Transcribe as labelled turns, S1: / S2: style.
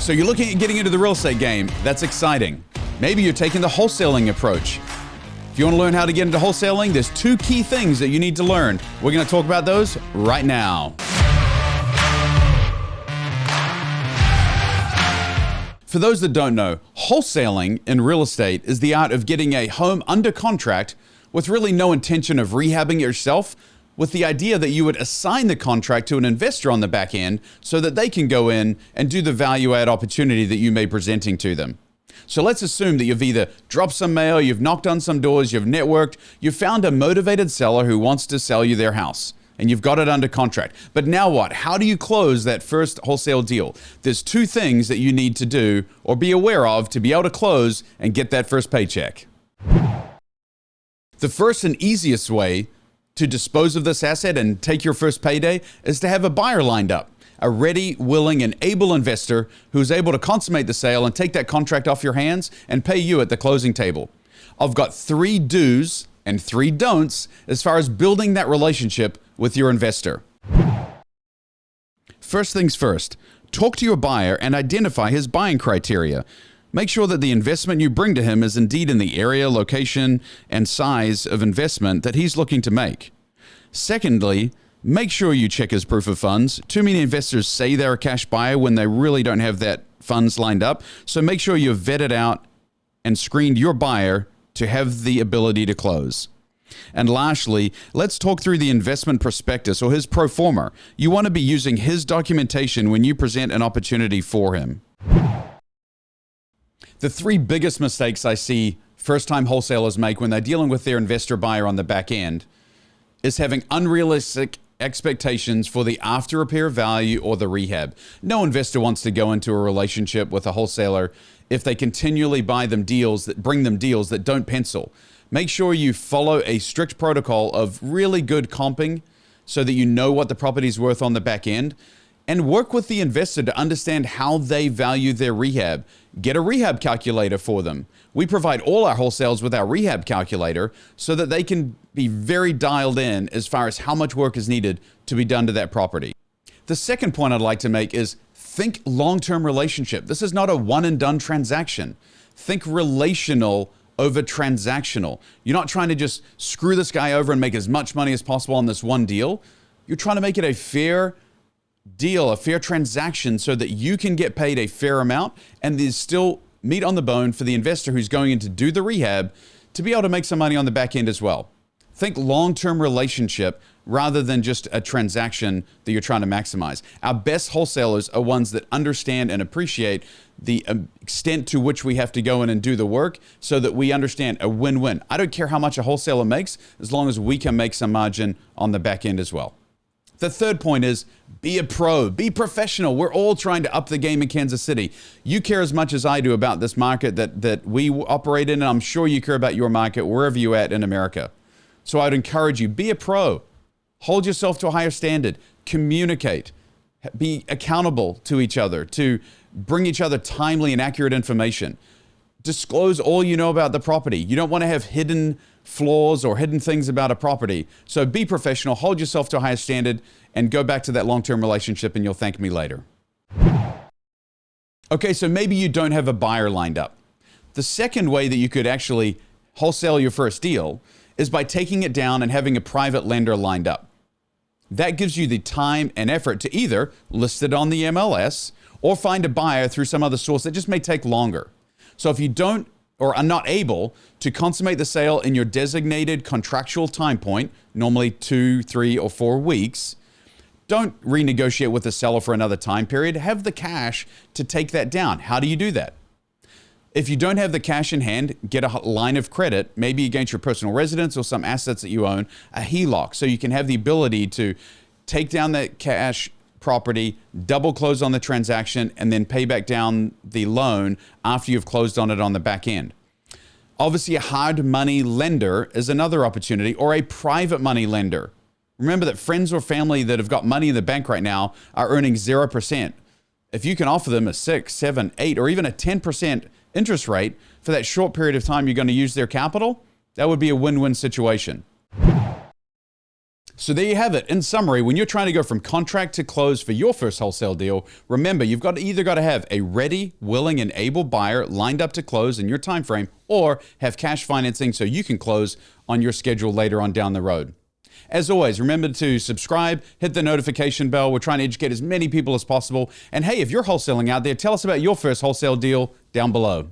S1: So you're looking at getting into the real estate game. That's exciting. Maybe you're taking the wholesaling approach. If you want to learn how to get into wholesaling, there's 2 key things that you need to learn. We're going to talk about those right now. For those that don't know, wholesaling in real estate is the art of getting a home under contract with really no intention of rehabbing it yourself, with the idea that you would assign the contract to an investor on the back end so that they can go in and do the value add opportunity that you may be presenting to them. So let's assume that you've either dropped some mail, you've knocked on some doors, you've networked, you've found a motivated seller who wants to sell you their house, and you've got it under contract. But now what? How do you close that first wholesale deal? There's 2 things that you need to do or be aware of to be able to close and get that first paycheck. The first and easiest way to dispose of this asset and take your first payday is to have a buyer lined up, a ready, willing, and able investor who's able to consummate the sale and take that contract off your hands and pay you at the closing table. I've got 3 do's and 3 don'ts as far as building that relationship with your investor. First things first, talk to your buyer and identify his buying criteria. Make sure that the investment you bring to him is indeed in the area, location, and size of investment that he's looking to make. Secondly, make sure you check his proof of funds. Too many investors say they're a cash buyer when they really don't have that funds lined up. So make sure you've vetted out and screened your buyer to have the ability to close. And lastly, let's talk through the investment prospectus or his pro forma. You want to be using his documentation when you present an opportunity for him. The 3 biggest mistakes I see first-time wholesalers make when they're dealing with their investor buyer on the back end is having unrealistic expectations for the after repair value or the rehab. No investor wants to go into a relationship with a wholesaler if they continually bring them deals that don't pencil. Make sure you follow a strict protocol of really good comping so that you know what the property's worth on the back end, and work with the investor to understand how they value their rehab. Get a rehab calculator for them. We provide all our wholesales with our rehab calculator so that they can be very dialed in as far as how much work is needed to be done to that property. The second point I'd like to make is think long-term relationship. This is not a one and done transaction. Think relational over transactional. You're not trying to just screw this guy over and make as much money as possible on this one deal. You're trying to make it a fair deal, a fair transaction so that you can get paid a fair amount and there's still meat on the bone for the investor who's going in to do the rehab to be able to make some money on the back end as well. Think long-term relationship rather than just a transaction that you're trying to maximize. Our best wholesalers are ones that understand and appreciate the extent to which we have to go in and do the work so that we understand a win-win. I don't care how much a wholesaler makes as long as we can make some margin on the back end as well. The third point is be a pro, be professional. We're all trying to up the game in Kansas City. You care as much as I do about this market that we operate in, and I'm sure you care about your market wherever you're at in America. So I'd encourage you, be a pro. Hold yourself to a higher standard. Communicate. Be accountable to each other, to bring each other timely and accurate information. Disclose all you know about the property. You don't want to have hidden flaws or hidden things about a property. So be professional, hold yourself to a higher standard, and go back to that long-term relationship, and you'll thank me later. Okay, so maybe you don't have a buyer lined up. The second way that you could actually wholesale your first deal is by taking it down and having a private lender lined up. That gives you the time and effort to either list it on the MLS or find a buyer through some other source that just may take longer. So if you don't or are not able to consummate the sale in your designated contractual time point, normally 2, 3, or 4 weeks, don't renegotiate with the seller for another time period. Have the cash to take that down. How do you do that? If you don't have the cash in hand, get a line of credit, maybe against your personal residence or some assets that you own, a HELOC, so you can have the ability to take down that cash property, double close on the transaction, and then pay back down the loan after you've closed on it on the back end. Obviously, a hard money lender is another opportunity, or a private money lender. Remember that friends or family that have got money in the bank right now are earning 0%. If you can offer them a 6, 7, 8, or even a 10% interest rate for that short period of time you're going to use their capital, that would be a win-win situation. So there you have it. In summary, when you're trying to go from contract to close for your first wholesale deal, remember you've either got to have a ready, willing, and able buyer lined up to close in your time frame, or have cash financing so you can close on your schedule later on down the road. As always, remember to subscribe, hit the notification bell. We're trying to educate as many people as possible. And hey, if you're wholesaling out there, tell us about your first wholesale deal down below.